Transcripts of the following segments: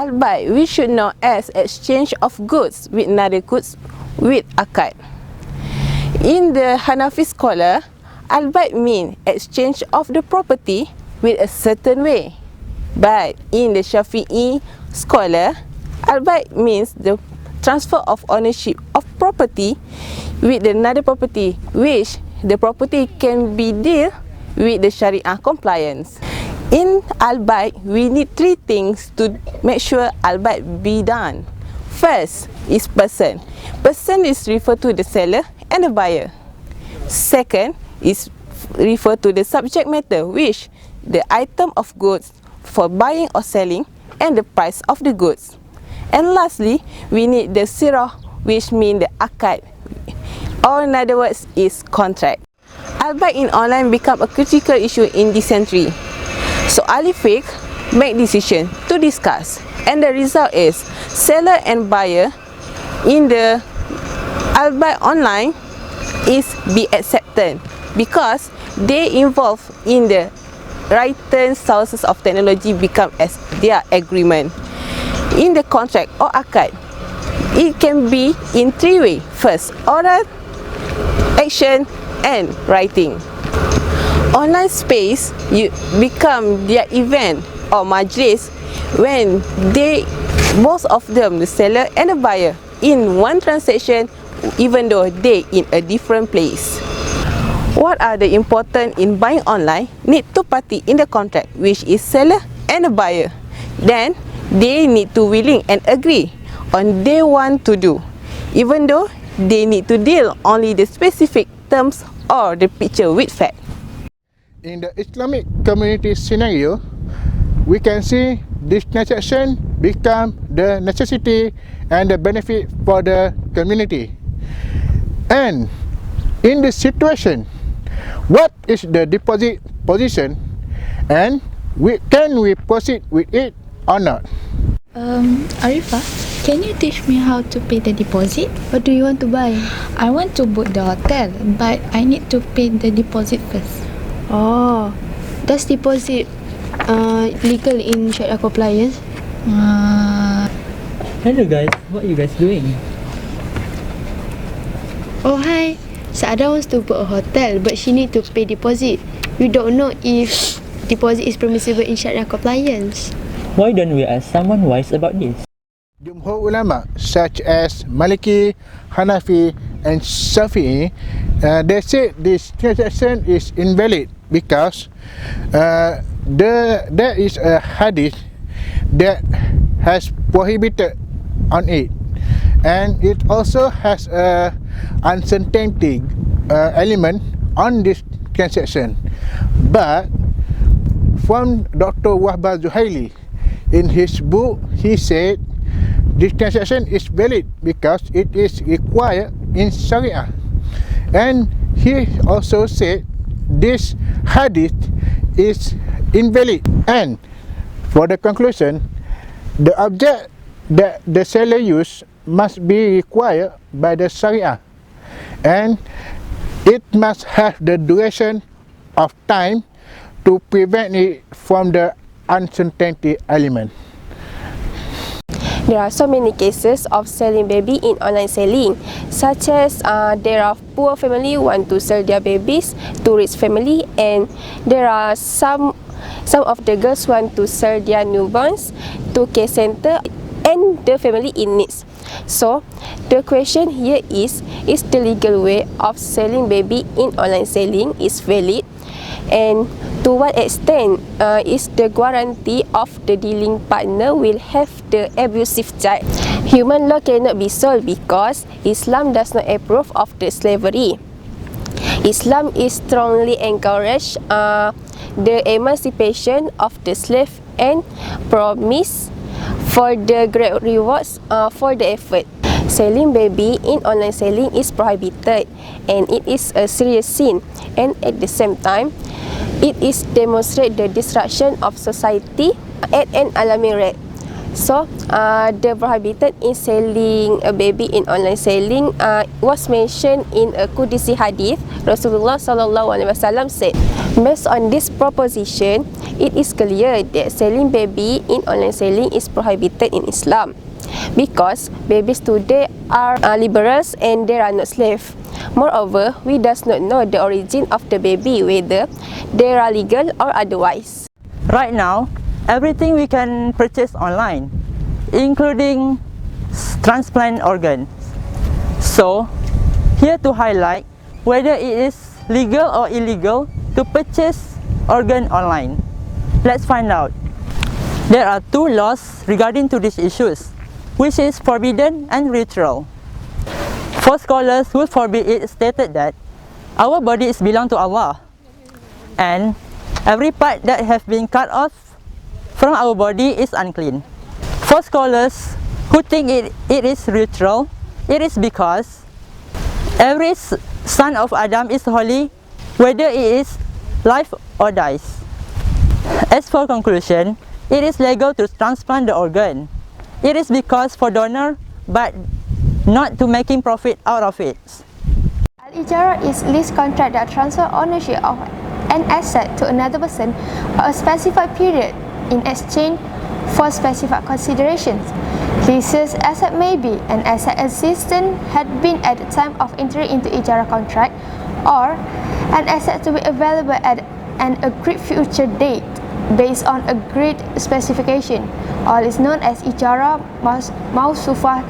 Al-Bai, we should know as exchange of goods with another goods with akad. In the Hanafi scholar, Al-Bai means exchange of the property with a certain way. But in the Shafi'i scholar, Al-Bai means the transfer of ownership of property with another property, which the property can be dealt with the Sharia compliance. In Al-Bai, we need three things to make sure Al-Bai be done. First is person. Person is referred to the seller and the buyer. Second is refer to the subject matter, which the item of goods for buying or selling and the price of the goods. And lastly, we need the sirah, which means the akad, or in other words is contract. Al-Bai in online become a critical issue in this century. So ahli fiqh make decision to discuss, and the result is seller and buyer in the Al-Bai online is be accepted because they involve in the written sources of technology become as their agreement. In the contract or akad, it can be in three ways. First, oral, action and writing. Online space you become their event or majlis when they, both of them, the seller and the buyer, in one transaction even though they in a different place. What are the important in buying online? Need two party in the contract, which is seller and the buyer. Then they need to willing and agree on they want to do, even though they need to deal only the specific terms or the picture with fact. In the Islamic community scenario, we can see this transaction become the necessity and the benefit for the community. And in this situation, what is the deposit position, and can we proceed with it or not? Arifah, can you teach me how to pay the deposit? What do you want to buy? I want to book the hotel, but I need to pay the deposit first. Oh, does deposit legal in Sharia compliance? Hello guys, what are you guys doing? Oh hi, Saada wants to book a hotel but she need to pay deposit. We don't know if deposit is permissible in Sharia compliance. Why don't we ask someone wise about this? Jumhur ulama such as Maliki, Hanafi and Shafi'i, they say this transaction is invalid because there is a hadith that has prohibited on it, and it also has a uncertainty element on this transaction. But from Dr. Wahbah Zuhaili, in his book, he said this transaction is valid because it is required in Sharia. And he also said this hadith is invalid. And for the conclusion, the object that the seller use must be required by the Sharia, and it must have the duration of time to prevent it from the uncertainty element. There are so many cases of selling baby in online selling, such as there are poor family want to sell their babies to rich family, and there are some of the girls want to sell their newborns to care center and the family in needs. So the question here is the legal way of selling baby in online selling is valid, and to what extent is the guarantee of the dealing partner will have the abusive child? Human law cannot be solved because Islam does not approve of the slavery. Islam is strongly encourage the emancipation of the slave and promise for the great rewards for the effort. Selling baby in online selling is prohibited, and it is a serious sin, and at the same time it is demonstrate the destruction of society at an alarming rate. So the prohibited in selling a baby in online selling was mentioned in a Qudsi hadith. Rasulullah SAW said, Based on this proposition, it is clear that selling baby in online selling is prohibited in Islam because babies today are liberals and they are not slaves. Moreover, we does not know the origin of the baby, whether they are legal or otherwise. Right now, everything we can purchase online, including transplant organs. So, here to highlight whether it is legal or illegal to purchase organ online. Let's find out. There are two laws regarding to these issues, which is forbidden and ritual. For scholars who forbid it stated that our bodies belong to Allah, and every part that has been cut off from our body is unclean. For scholars who think it is ritual, it is because every son of Adam is holy, whether it is life or dies. As for conclusion, it is legal to transplant the organ. It is because for donor, but not to making profit out of it. Al Ijarah is lease contract that transfer ownership of an asset to another person for a specified period in exchange for specified considerations. Leases asset may be an asset existent had been at the time of entry into Ijarah contract, or an asset to be available at an agreed future date based on agreed specification. All is known as Ijarah Mausufah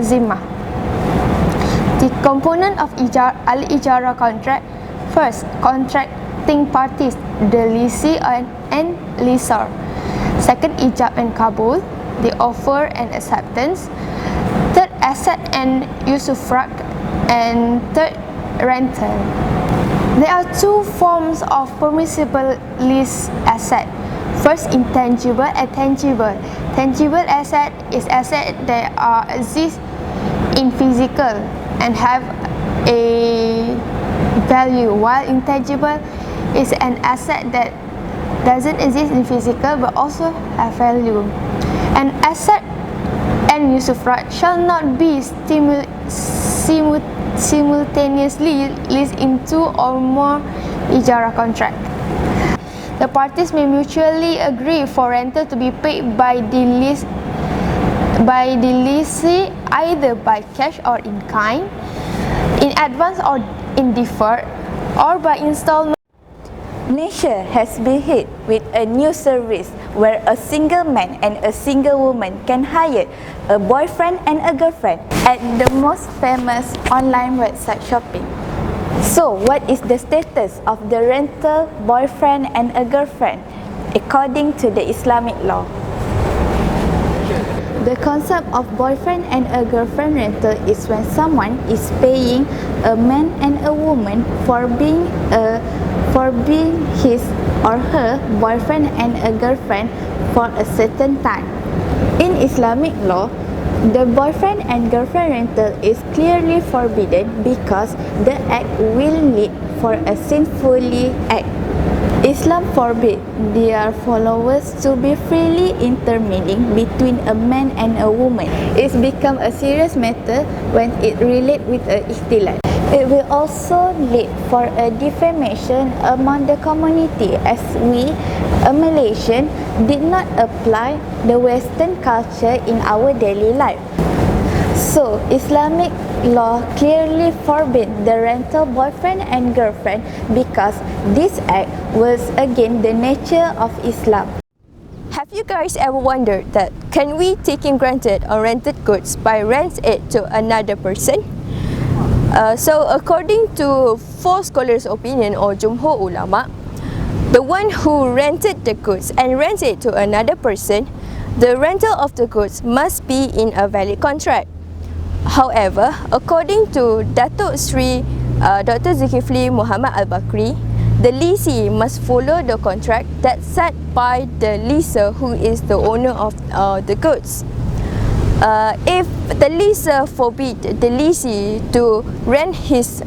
Zimmah. The component of Al Ijarah contract: first, contracting parties, the lessee and lessor. Second, ijab and kabul, the offer and acceptance. Third, asset and usufruct. And third, rental. There are two forms of permissible lease asset. First, intangible and tangible. Tangible asset is asset that exist in physical and have a value, while intangible is an asset that doesn't exist in physical but also have value. An asset and usufruct shall not be simultaneously leased in two or more Ijarah contract. The parties may mutually agree for rental to be paid by the lessee either by cash or in kind, in advance or in deferred, or by installment. Malaysia has been hit with a new service where a single man and a single woman can hire a boyfriend and a girlfriend at the most famous online website shopping. So, what is the status of the rental boyfriend and a girlfriend according to the Islamic law? The concept of boyfriend and a girlfriend rental is when someone is paying a man and a woman for being his or her boyfriend and a girlfriend for a certain time. In Islamic law, the boyfriend and girlfriend rental is clearly forbidden because the act will lead for a sinfully act. Islam forbids their followers to be freely intermingling between a man and a woman. It's become a serious matter when it relates with a ikhtilat. It will also lead for a defamation among the community, as we, a Malaysian, did not apply the Western culture in our daily life. So, Islamic law clearly forbids the rental boyfriend and girlfriend because this act was against the nature of Islam. Have you guys ever wondered that can we taking granted on rented goods by rent it to another person? So according to four scholars' opinion or Jumhur Ulama, the one who rented the goods and rents it to another person, the rental of the goods must be in a valid contract. However, according to Datuk Sri Dr. Zulkifli Muhammad Al-Bakri, the lessee must follow the contract that's set by the lessor, who is the owner of the goods. If the lessor forbid the lessee to rent his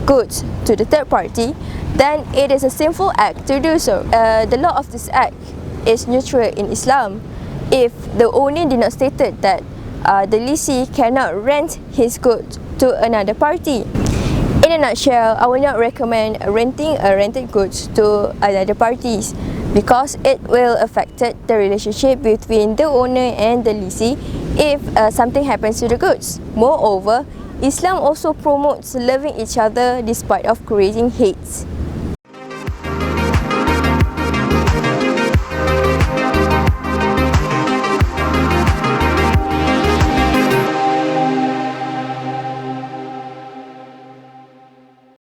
goods to the third party, then it is a sinful act to do so. The law of this act is neutral in Islam. If the owner did not state that the lessee cannot rent his goods to another party. In In a nutshell, I would not recommend renting a rented goods to another parties because it will affect the relationship between the owner and the lessee if something happens to the goods. Moreover, Islam also promotes loving each other despite of creating hates.